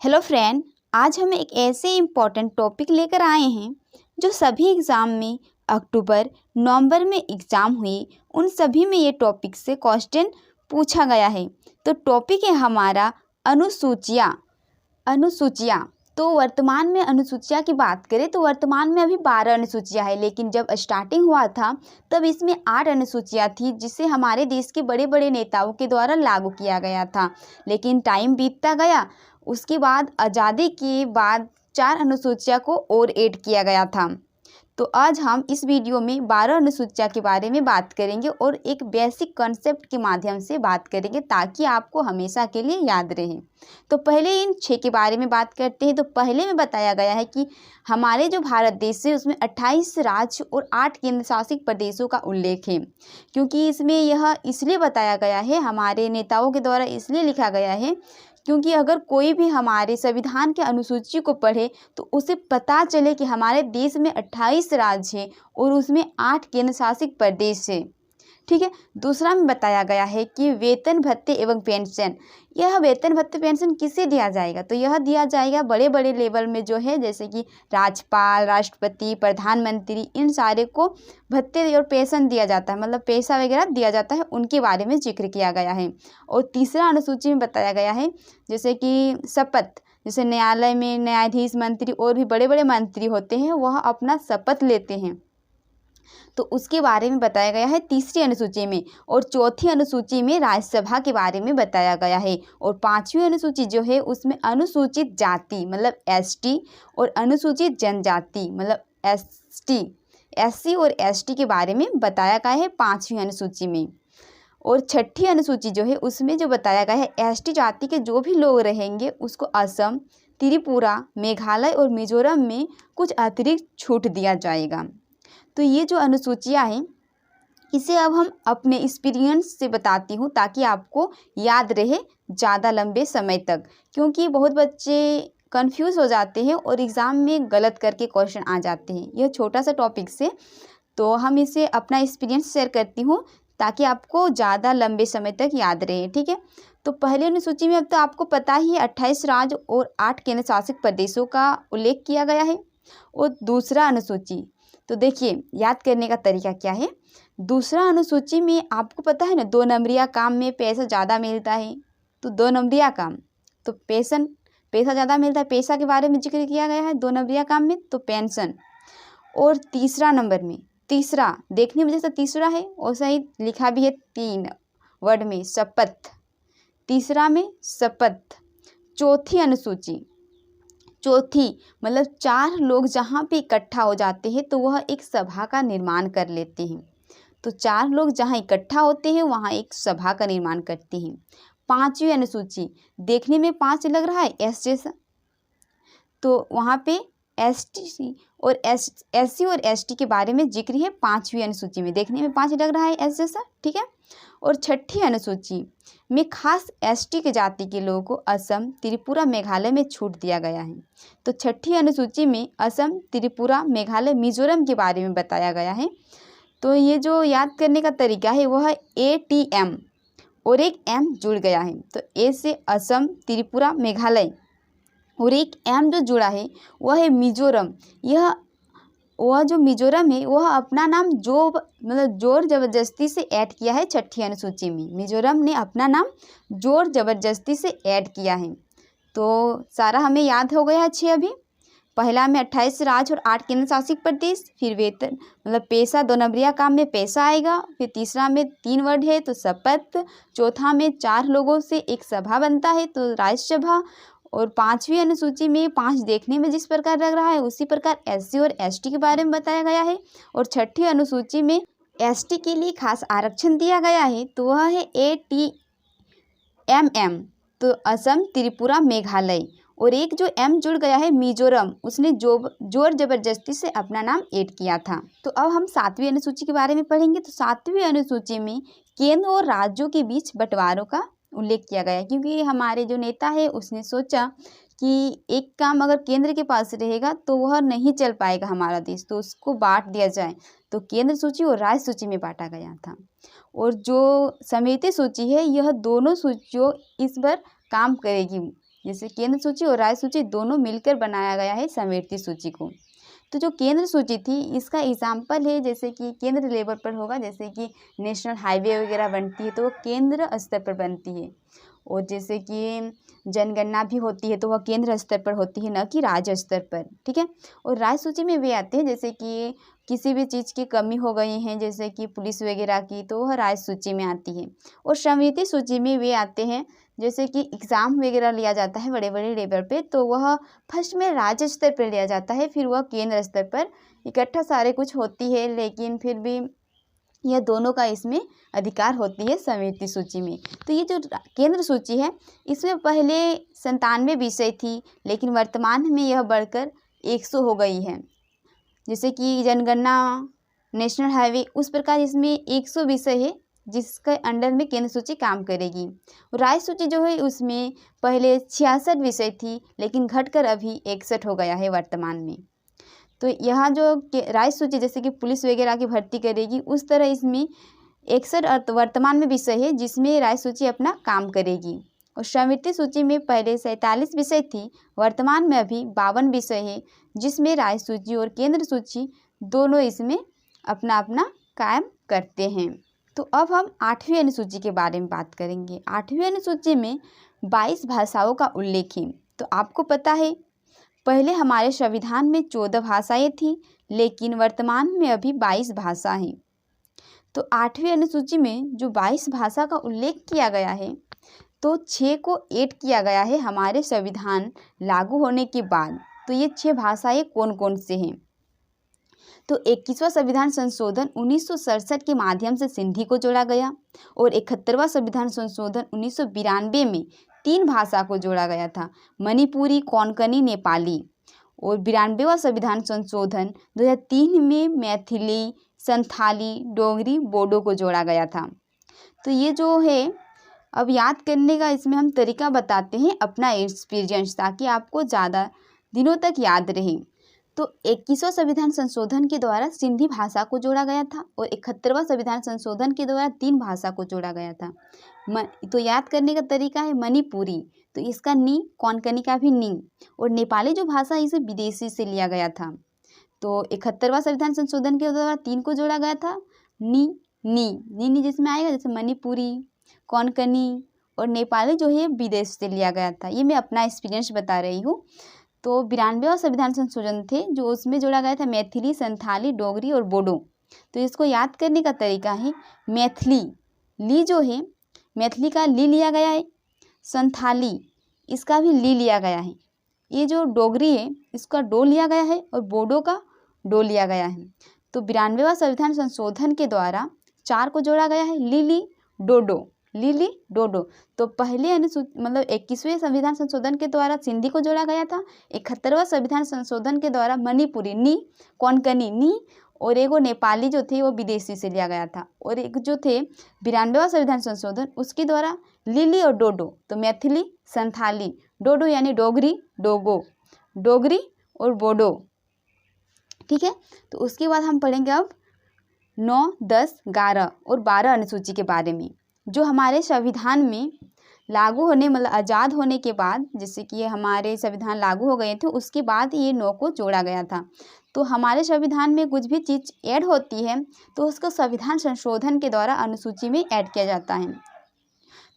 Hello friend, आज हम एक ऐसे इम्पॉर्टेंट टॉपिक लेकर आए हैं जो सभी एग्ज़ाम में अक्टूबर नवंबर में एग्ज़ाम हुए उन सभी में ये टॉपिक से क्वेश्चन पूछा गया है। तो टॉपिक है हमारा अनुसूचियाँ। तो वर्तमान में अनुसूचियाँ की बात करें तो वर्तमान में अभी 12 अनुसूचियाँ है, लेकिन जब स्टार्टिंग हुआ था तब इसमें 8 अनुसूचियाँ थी जिसे हमारे देश के बड़े बड़े नेताओं के द्वारा लागू किया गया था। लेकिन टाइम बीतता गया, उसके बाद आज़ादी के बाद 4 अनुसूचियाँ को और ऐड किया गया था। तो आज हम इस वीडियो में 12 अनुसूचियाँ के बारे में बात करेंगे और एक बेसिक कॉन्सेप्ट के माध्यम से बात करेंगे ताकि आपको हमेशा के लिए याद रहे। तो पहले इन 6 के बारे में बात करते हैं। तो पहले में बताया गया है कि हमारे जो भारत देश है उसमें 28 राज्य और 8 केंद्र शासित प्रदेशों का उल्लेख है। क्योंकि इसमें यह इसलिए बताया गया है, हमारे नेताओं के द्वारा इसलिए लिखा गया है क्योंकि अगर कोई भी हमारे संविधान के अनुसूची को पढ़े तो उसे पता चले कि हमारे देश में 28 राज्य हैं और उसमें 8 केंद्र शासित प्रदेश है। ठीक है। दूसरा में बताया गया है कि वेतन भत्ते एवं पेंशन, यह वेतन भत्ते पेंशन किसे दिया जाएगा, तो यह दिया जाएगा बड़े बड़े लेवल में जो है, जैसे कि राज्यपाल, राष्ट्रपति, प्रधानमंत्री, इन सारे को भत्ते और पेंशन दिया जाता है, मतलब पैसा वगैरह दिया जाता है, उनके बारे में जिक्र किया गया है। और तीसरा अनुसूची में बताया गया है जैसे कि शपथ, जैसे न्यायालय में न्यायाधीश, मंत्री और भी बड़े बड़े मंत्री होते हैं, वह अपना शपथ लेते हैं, तो उसके बारे में बताया गया है तीसरी अनुसूची में। और चौथी अनुसूची में राज्यसभा के बारे में बताया गया है। और पांचवी अनुसूची जो है उसमें अनुसूचित जाति मतलब एसटी और अनुसूचित जनजाति मतलब एससी और एसटी के बारे में बताया गया है पांचवी अनुसूची में। और छठी अनुसूची जो है उसमें जो बताया गया है एसटी जाति के जो भी लोग रहेंगे उसको असम, त्रिपुरा, मेघालय और मिजोरम में कुछ अतिरिक्त छूट दिया जाएगा। तो ये जो अनुसूचियाँ हैं इसे अब हम अपने एक्सपीरियंस से बताती हूँ ताकि आपको याद रहे ज़्यादा लंबे समय तक, क्योंकि बहुत बच्चे कंफ्यूज हो जाते हैं और एग्ज़ाम में गलत करके क्वेश्चन आ जाते हैं। यह छोटा सा टॉपिक से तो हम इसे अपना एक्सपीरियंस शेयर करती हूँ ताकि आपको ज़्यादा लंबे समय तक याद रहे। ठीक है। तो पहली अनुसूची में अब तो आपको पता ही है 28 राज्य और 8 केंद्र शासित प्रदेशों का उल्लेख किया गया है। और दूसरा अनुसूची, तो देखिए याद करने का तरीका क्या है। दूसरा अनुसूची में आपको पता है ना, 2 नंबरिया काम में पैसा ज़्यादा मिलता है, तो 2 नंबरिया काम तो पैसा ज़्यादा मिलता है, पैसा के बारे में जिक्र किया गया है 2 नंबरिया काम में, तो पेंशन। और तीसरा नंबर में, तीसरा देखने में जैसे तीसरा है और सही लिखा भी है 3 वर्ड में, शपथ। तीसरा में शपथ। चौथी अनुसूची, चौथी मतलब 4 लोग जहाँ पे इकट्ठा हो जाते हैं तो वह एक सभा का निर्माण कर लेते हैं। तो 4 लोग जहाँ इकट्ठा होते हैं वहाँ एक सभा का निर्माण करते हैं। पांचवी अनुसूची, देखने में 5 लग रहा है एस जैसा, तो वहाँ पे एसटी और एससी और एसटी के बारे में जिक्र है पांचवी अनुसूची में, देखने में 5 लग रहा है एस जैसा। ठीक है। और छठी अनुसूची में खास एसटी के जाति के लोगों को असम, त्रिपुरा, मेघालय में छूट दिया गया है। तो छठी अनुसूची में असम, त्रिपुरा, मेघालय, मिजोरम के बारे में बताया गया है। तो ये जो याद करने का तरीका है वह है ATM और एक M जुड़ गया है, तो A से असम, त्रिपुरा, मेघालय और एक M जो जुड़ा है वह है मिजोरम। वह जो मिजोरम है वह अपना नाम जोर ज़बरदस्ती से ऐड किया है छठी अनुसूची में। मिजोरम ने अपना नाम जोर ज़बरदस्ती से ऐड किया है। तो सारा हमें याद हो गया है 6 अभी। पहला में 28 राज्य और 8 केंद्र शासित प्रदेश, फिर वेतन मतलब पैसा, 2 नंबरिया काम में पैसा आएगा, फिर तीसरा में 3 वर्ड है तो शपथ, चौथा में 4 लोगों से एक सभा बनता है तो राज्यसभा, और पांचवी अनुसूची में 5 देखने में जिस प्रकार लग रहा है उसी प्रकार एससी और एसटी के बारे में बताया गया है। और छठी अनुसूची में एसटी के लिए खास आरक्षण दिया गया है तो वह है ATMM, तो असम, त्रिपुरा, मेघालय। और एक जो M जुड़ गया है मिजोरम, उसने जोर ज़बरदस्ती से अपना नाम ऐड किया था। तो अब हम 7वीं अनुसूची के बारे में पढ़ेंगे। तो 7वीं अनुसूची में केंद्र और राज्यों के बीच बंटवारों का उल्लेख किया गया है, क्योंकि हमारे जो नेता है उसने सोचा कि एक काम अगर केंद्र के पास रहेगा तो वह नहीं चल पाएगा हमारा देश, तो उसको बांट दिया जाए। तो केंद्र सूची और राज्य सूची में बांटा गया था। और जो समिति सूची है यह दोनों सूचियों इस पर काम करेगी, जैसे केंद्र सूची और राज्य सूची दोनों मिलकर बनाया गया है समिति सूची को। तो जो केंद्र सूची थी इसका एग्जाम्पल है, जैसे कि केंद्र लेवल पर होगा, जैसे कि नेशनल हाईवे वगैरह बनती है तो वो केंद्र स्तर पर बनती है, और जैसे कि जनगणना भी होती है तो वह केंद्र स्तर पर होती है, न कि राज्य स्तर पर। ठीक है। और राज्य सूची में वे आते हैं जैसे कि किसी भी चीज़ की कमी हो गई है, जैसे कि पुलिस वगैरह की, तो वह राज्य सूची में आती है। और समिति सूची में वे आते हैं जैसे कि एग्ज़ाम वगैरह लिया जाता है बड़े बड़े लेवल पे, तो वह फर्स्ट में राज्य स्तर पर लिया जाता है, फिर वह केंद्र स्तर पर इकट्ठा सारे कुछ होती है, लेकिन फिर भी यह दोनों का इसमें अधिकार होती है समिति सूची में। तो ये जो केंद्र सूची है इसमें पहले 97 विषय थी, लेकिन वर्तमान में यह बढ़कर 100 हो गई है। जैसे कि जनगणना, नेशनल हाईवे, उस प्रकार इसमें 100 विषय है जिसके अंडर में केंद्र सूची काम करेगी। राज्य सूची जो है उसमें पहले 66 विषय थी, लेकिन घटकर अभी 61 हो गया है वर्तमान में। तो यहाँ जो राज्य सूची जैसे कि पुलिस वगैरह की भर्ती करेगी, उस तरह इसमें 61 वर्तमान में विषय है जिसमें राज्य सूची अपना काम करेगी। और समिति सूची में पहले 47 विषय थी, वर्तमान में अभी 52 विषय है जिसमें राज्य सूची और केंद्र सूची दोनों इसमें अपना अपना कायम करते हैं। तो अब हम 8वीं अनुसूची के बारे में बात करेंगे। 8वीं अनुसूची में 22 भाषाओं का उल्लेख है। तो आपको पता है पहले हमारे संविधान में 14 भाषाएं थी, लेकिन वर्तमान में अभी 22 भाषा हैं। तो 8वीं अनुसूची में जो 22 भाषा का उल्लेख किया गया है, तो 6 को ऐड किया गया है हमारे संविधान लागू होने के बाद। तो ये 6 भाषाएं कौन कौन से हैं? तो 21वां संविधान संशोधन 1967 के माध्यम से सिंधी को जोड़ा गया, और 71वां संविधान संशोधन 1992 में 3 भाषा को जोड़ा गया था, मणिपुरी, कोंकणी, नेपाली। और 92वां संविधान संशोधन 2003 में मैथिली, संथाली, डोगरी, बोडो को जोड़ा गया था। तो ये जो है अब याद करने का इसमें हम तरीका बताते हैं अपना एक्सपीरियंस, ताकि आपको ज़्यादा दिनों तक याद रहे। तो 21वां संविधान संशोधन के द्वारा सिंधी भाषा को जोड़ा गया था, और 71वां संविधान संशोधन के द्वारा 3 भाषा को जोड़ा गया था। तो याद करने का तरीका है मणिपुरी, तो इसका नी, कोंकणी का भी नी, और नेपाली जो भाषा इसे विदेशी से लिया गया था। तो 71वां संविधान संशोधन के द्वारा 3 को जोड़ा गया था, नी, नी जिसमें आएगा, जैसे मणिपुरी, कोंकणी और नेपाली जो है विदेश से लिया गया था। ये मैं अपना एक्सपीरियंस बता रही हूँ। तो 92वां संविधान संशोधन थे जो उसमें जोड़ा गया था मैथिली, संथाली, डोगरी और बोडो। तो इसको याद करने का तरीका है मैथिली, ली जो है मैथिली का ली लिया गया है, संथाली इसका भी ली लिया गया है, ये जो डोगरी है इसका डो लिया गया है, और बोडो का डो लिया गया है। तो 92वां संविधान संशोधन के द्वारा 4 को जोड़ा गया है, लीली डोडो, लीली डोडो। तो पहले मतलब 21वें संविधान संशोधन के द्वारा सिंधी को जोड़ा गया था, 71वां संविधान संशोधन के द्वारा मणिपुरी नी, कोंकणी नी, और एगो नेपाली जो थे वो विदेशी से लिया गया था। और एक जो थे 92वां संविधान संशोधन उसके द्वारा लीली और डोडो, तो मैथिली, संथाली, डोडो यानी डोगरी, डोगो, डोगरी और बोडो। ठीक है। तो उसके बाद हम पढ़ेंगे अब 9, 10, 11 और 12 अनुसूची के बारे में, जो हमारे संविधान में लागू होने मतलब आज़ाद होने के बाद, जैसे कि ये हमारे संविधान लागू हो गए थे उसके बाद ये 9 को जोड़ा गया था। तो हमारे संविधान में कुछ भी चीज़ ऐड होती है तो उसको संविधान संशोधन के द्वारा अनुसूची में ऐड किया जाता है।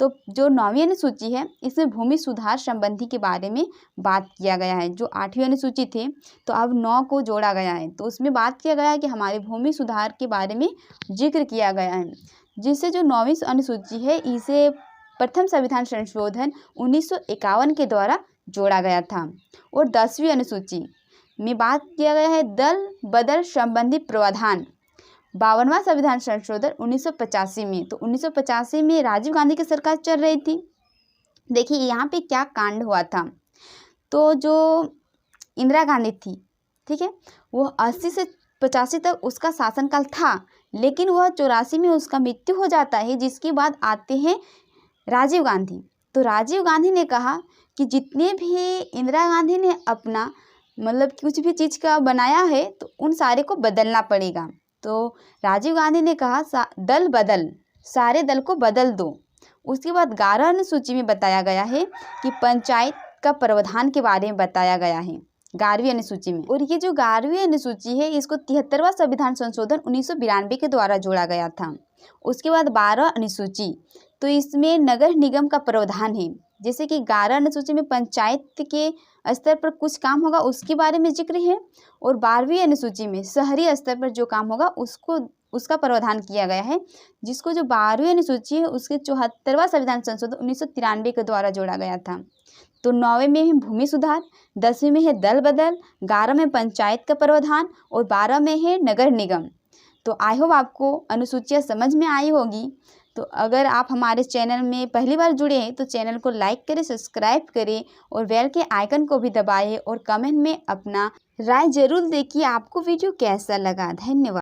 तो जो 9वीं अनुसूची है इसमें भूमि सुधार संबंधी के बारे में बात किया गया है। जो 8वीं अनुसूची थे तो अब 9 को जोड़ा गया है, तो उसमें बात किया गया है कि हमारे भूमि सुधार के बारे में जिक्र किया गया है, जिससे जो 9वीं अनुसूची है इसे प्रथम संविधान संशोधन 1951 के द्वारा जोड़ा गया था। और 10वीं अनुसूची में बात किया गया है दल बदल संबंधी प्रावधान, 52वां संविधान संशोधन 1985 में। तो 1985 में राजीव गांधी की सरकार चल रही थी। देखिए यहाँ पे क्या कांड हुआ था। तो जो इंदिरा गांधी थी, ठीक है, वो 80 से 85 तक उसका शासनकाल था, लेकिन वह 84 में उसका मृत्यु हो जाता है, जिसके बाद आते हैं राजीव गांधी। तो राजीव गांधी ने कहा कि जितने भी इंदिरा गांधी ने अपना मतलब कुछ भी चीज़ का बनाया है तो उन सारे को बदलना पड़ेगा। तो राजीव गांधी ने कहा दल बदल, सारे दल को बदल दो। उसके बाद 11 अनुसूची में बताया गया है कि पंचायत का प्रावधान के बारे में बताया गया है 11वीं अनुसूची में। और ये जो 11वीं अनुसूची है इसको 73वां संविधान संशोधन 1992 के द्वारा जोड़ा गया था। उसके बाद 12 अनुसूची, तो इसमें नगर निगम का प्रावधान है। जैसे कि 11 अनुसूची में पंचायत के स्तर पर कुछ काम होगा उसके बारे में जिक्र है, और 12वीं अनुसूची में शहरी स्तर पर जो काम होगा उसका प्रावधान किया गया है, जिसको जो 12वीं अनुसूची है उसके 74वां संविधान संशोधन 1993 के द्वारा जोड़ा गया था। तो 9वें में है भूमि सुधार, 10वीं में है दल बदल, 11 में पंचायत का प्रावधान और 12 में है नगर निगम। तो आई होप आपको अनुसूचियाँ समझ में आई होगी। तो अगर आप हमारे चैनल में पहली बार जुड़े हैं तो चैनल को लाइक करें, सब्सक्राइब करें और बेल के आइकन को भी दबाएं और कमेंट में अपना राय जरूर दें कि आपको वीडियो कैसा लगा। धन्यवाद।